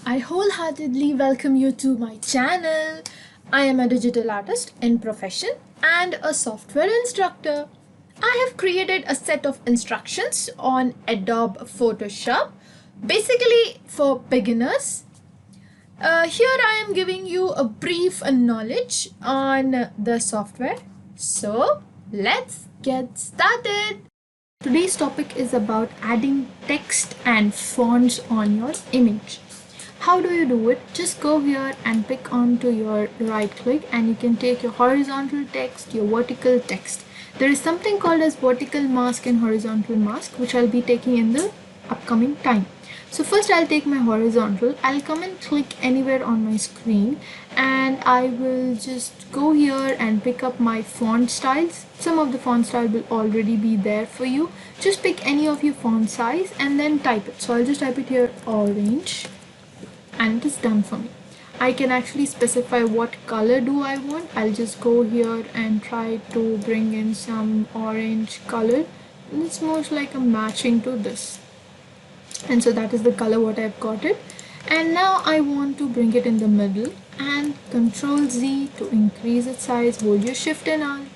I wholeheartedly welcome you to my channel. I am a digital artist in profession and a software instructor. I have created a set of instructions on Adobe Photoshop, basically for beginners. Here I am giving you a brief knowledge on the software. So let's get started. Today's topic is about adding text and fonts on your image. How do you do it? Just go here and pick onto your right click and you can take your horizontal text, your vertical text. There is something called as vertical mask and horizontal mask, which I'll be taking in the upcoming time. So first I'll take my horizontal. I'll come and click anywhere on my screen and I will just go here and pick up my font styles. Some of the font style will already be there for you. Just pick any of your font size and then type it. So I'll just type it here, orange, and it is done for me. I can actually specify what color do I want. I'll just go here and try to bring in some orange color. It's most like a matching to this, and so that is the color what I've got it. And now I want to bring it in the middle and Control Z to increase its size. Hold your Shift and Alt,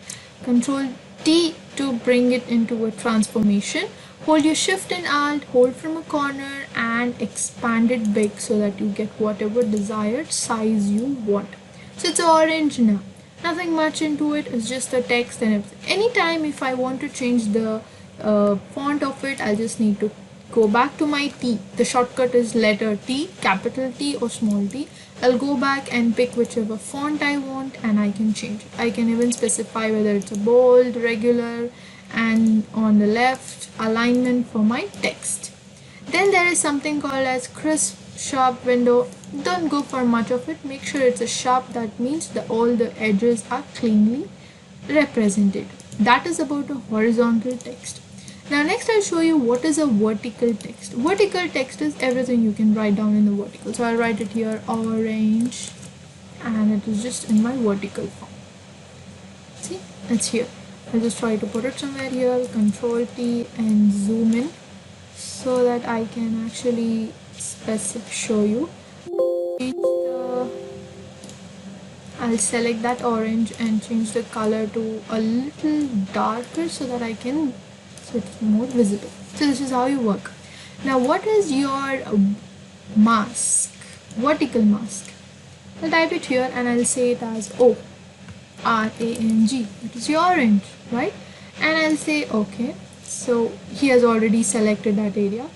Control T to bring it into a transformation. Hold your Shift and Alt, hold from a corner and expand it big so that you get whatever desired size you want. So it's orange now. Nothing much into it, it's just the text and everything. Anytime if I want to change the font of it, I'll just need to go back to my T. The shortcut is letter T, capital T or small t. I'll go back and pick whichever font I want and I can change it. I can even specify whether it's a bold, regular, and on the left alignment for my text. Then there is something called as crisp sharp window. Don't go for much of it. Make sure it's a sharp. That means that all the edges are cleanly represented. That is about a horizontal text. Now next I'll show you what is a vertical text. Vertical text is everything you can write down in the vertical. So I'll write it here, orange, and it is just in my vertical form. See, it's here. I'll just try to put it somewhere here, Control T and zoom in so that I can actually show you. I'll select that orange and change the color to a little darker so that so it's more visible. So this is how you work. Now what is your mask, vertical mask? I'll type it here and I'll say it as ORANG. It is your orange, right? And I'll say okay. So he has already selected that area.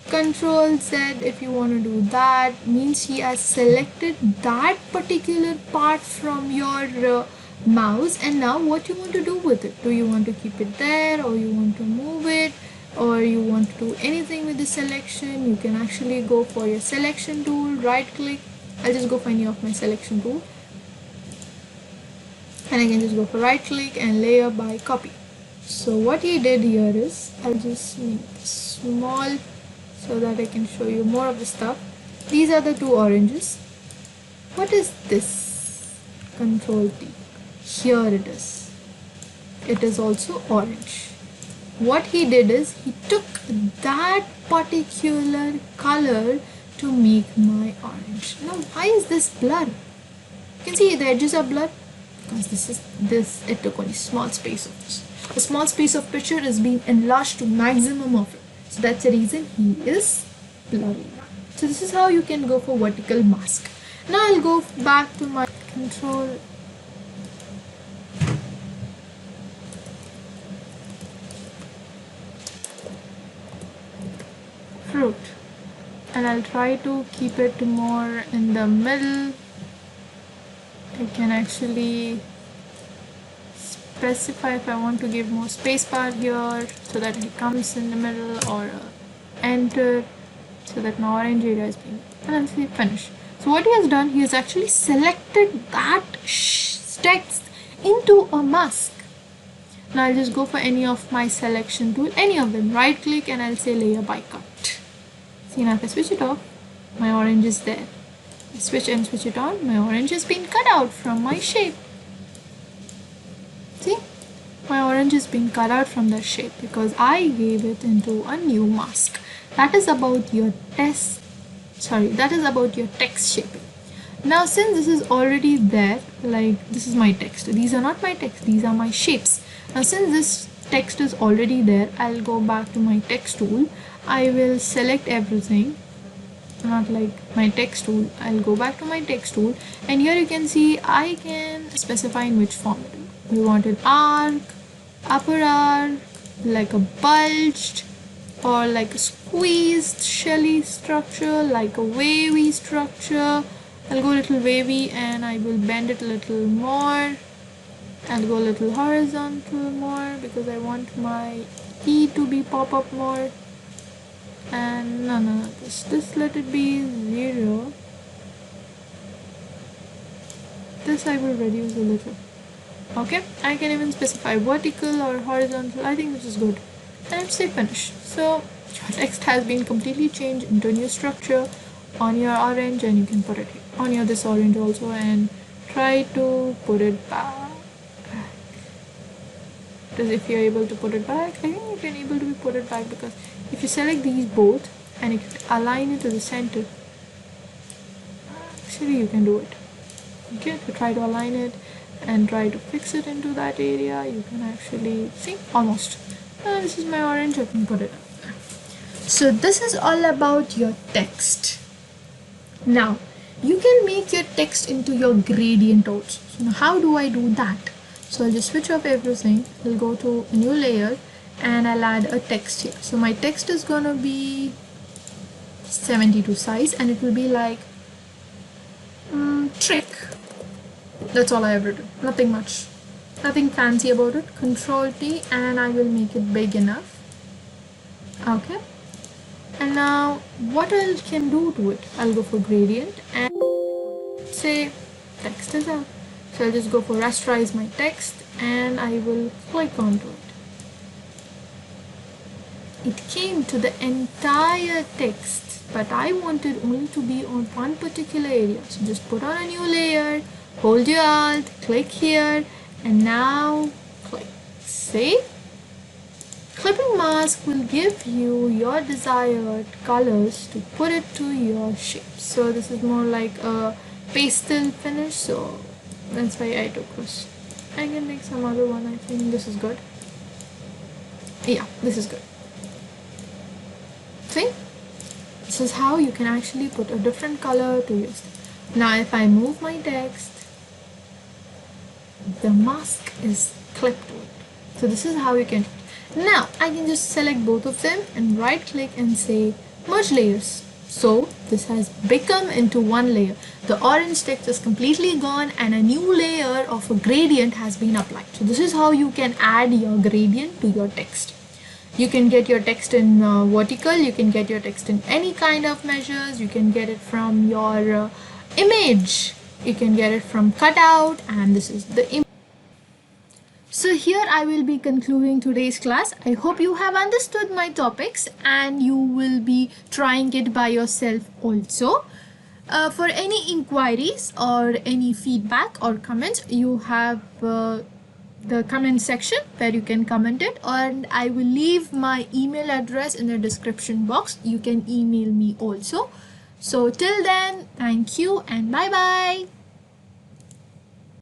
Control Z if you want to do that, means he has selected that particular part from your mouse. And now what you want to do with it? Do you want to keep it there, or you want to move it, or you want to do anything with the selection? You can actually go for your selection tool, right click. I'll just go for any of my selection tool and I can just go for right click and layer by copy. So what he did here is, I'll just make this small so that I can show you more of the stuff. These are the two oranges. What is this? Control T. Here it is. It is also orange. What he did is, he took that particular color to make my orange. Now why is this blur? You can see the edges are blurred because it took only small space of this. A small space of picture is being enlarged to maximum of it. So that's the reason he is blurry. So this is how you can go for vertical mask. Now I'll go back to my control fruit and I'll try to keep it more in the middle. I can actually specify if I want to give more space bar here so that it comes in the middle, or enter so that my orange area is being, and I'll say finish. So what he has done, he has actually selected that text into a mask. Now I'll just go for any of my selection tool, any of them, right click, and I'll say layer by cut. See, now if I switch it off, my orange is there. I switch it on, my orange has been cut out from my shape. See, my orange is being cut out from the shape because I gave it into a new mask. That is about your text sorry, that is about your text shaping. Now since this is already there, like this is my text, these are not my text, these are my shapes. Now since this text is already there, I'll go back to my text tool. I will select everything, not like my text tool. I'll go back to my text tool, and here you can see I can specify in which format. We want an arc, upper arc, like a bulged, or like a squeezed shelly structure, like a wavy structure. I'll go a little wavy and I will bend it a little more. I'll go a little horizontal more because I want my E to be pop up more. And no, this let it be 0. This I will reduce a little. Okay, I can even specify vertical or horizontal. I think this is good, and say finish. So your text has been completely changed into a new structure on your orange, and you can put it on your this orange also, and try to put it back. Because if you're able to put it back, I think you can able to put it back, because if you select these both and you can align it to the center, actually you can do it. Okay, if you try to align it and try to fix it into that area, you can actually see almost. This is my orange, I can put it up there. So this is all about your text. Now you can make your text into your gradient also. So now how do I do that? So I'll just switch off everything. I'll go to a new layer and I'll add a text here. So my text is gonna be 72 size, and it will be like trick. That's all I ever do. Nothing much. Nothing fancy about it. Control T and I will make it big enough. Okay. And now what I can do to it, I'll go for gradient and say text is out. So I'll just go for rasterize my text and I will click onto it. It came to the entire text, but I wanted only to be on one particular area. So just put on a new layer, hold your Alt, click here, and now click save. Clipping mask will give you your desired colors to put it to your shape. So this is more like a pastel finish, so that's why I took this. I can make some other one. I think this is good. Yeah, this is good. See? This is how you can actually put a different color to your stuff. Now if I move my text, the mask is clipped to it. So this is how you can. Now I can just select both of them and right click and say merge layers. So this has become into one layer. The orange text is completely gone and a new layer of a gradient has been applied. So this is how you can add your gradient to your text. You can get your text in vertical, you can get your text in any kind of measures, you can get it from your image, you can get it from cutout, and this is the image. So here I will be concluding today's class. I hope you have understood my topics and you will be trying it by yourself also. For any inquiries or any feedback or comments, you have the comment section where you can comment it, and I will leave my email address in the description box. You can email me also. So till then, thank you and bye bye.